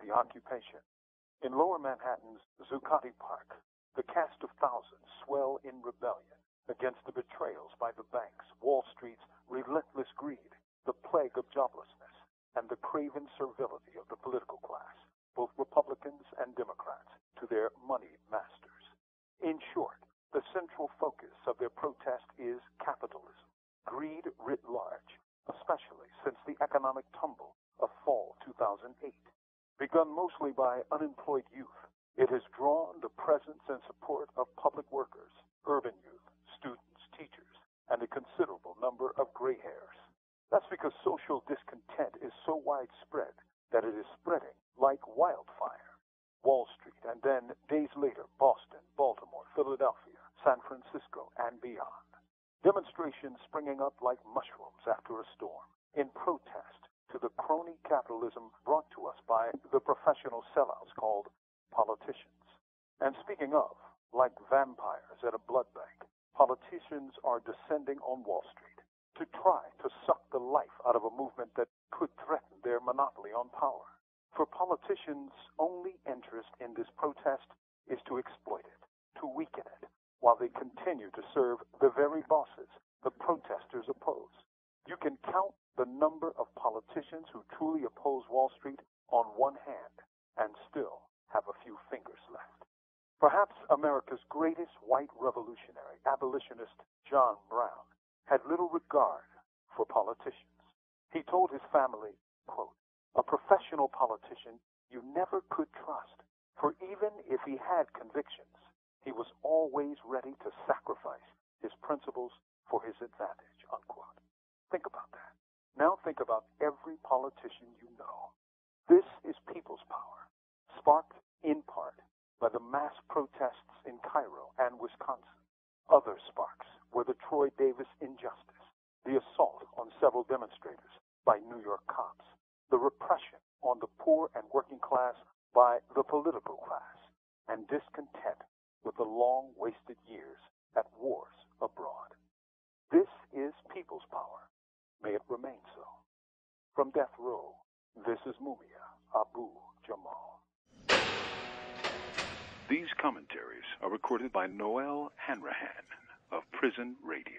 the occupation. In Lower Manhattan's Zuccotti Park, the cast of thousands swell in rebellion against the betrayals by the banks, Wall Street's relentless greed, the plague of joblessness, and the craven servility of the political class, both Republicans and Democrats, to their moneyed masters. In short, the central focus of their protest is capitalism, greed writ large, especially since the economic tumble of fall 2008. Begun mostly by unemployed youth, it has drawn the presence and support of public workers, urban youth, students, teachers, and a considerable number of gray hairs. That's because social discontent is so widespread that it is spreading like wildfire. Wall Street, and then days later, Boston, Baltimore, Philadelphia, San Francisco, and beyond. Demonstrations springing up like mushrooms after a storm in protest to the crony capitalism brought to us by the professional sellouts called politicians. And speaking of, like vampires at a blood bank, politicians are descending on Wall Street to try to suck the life out of a movement that could threaten their monopoly on power. For politicians' only interest in this protest is to exploit it, to weaken it, while they continue to serve the very bosses the protesters oppose. You can count the number of politicians who truly oppose Wall Street on one hand and still have a few fingers left. Perhaps America's greatest white revolutionary, abolitionist John Brown, had little regard for politicians. He told his family, quote, "A professional politician you never could trust, for even if he had convictions, he was always ready to sacrifice his principles for his advantage," unquote. Think about that. Now think about every politician you know. This is people's power, sparked in part by the mass protests in Cairo and Wisconsin. Other sparks were the Troy Davis injustice, the assault on several demonstrators by New York cops, the repression on the poor and working class by the political class, and discontent with the long-wasted years at wars abroad. This is people's power. May it remain so. From Death Row, this is Mumia Abu-Jamal. These commentaries are recorded by Noel Hanrahan of Prison Radio.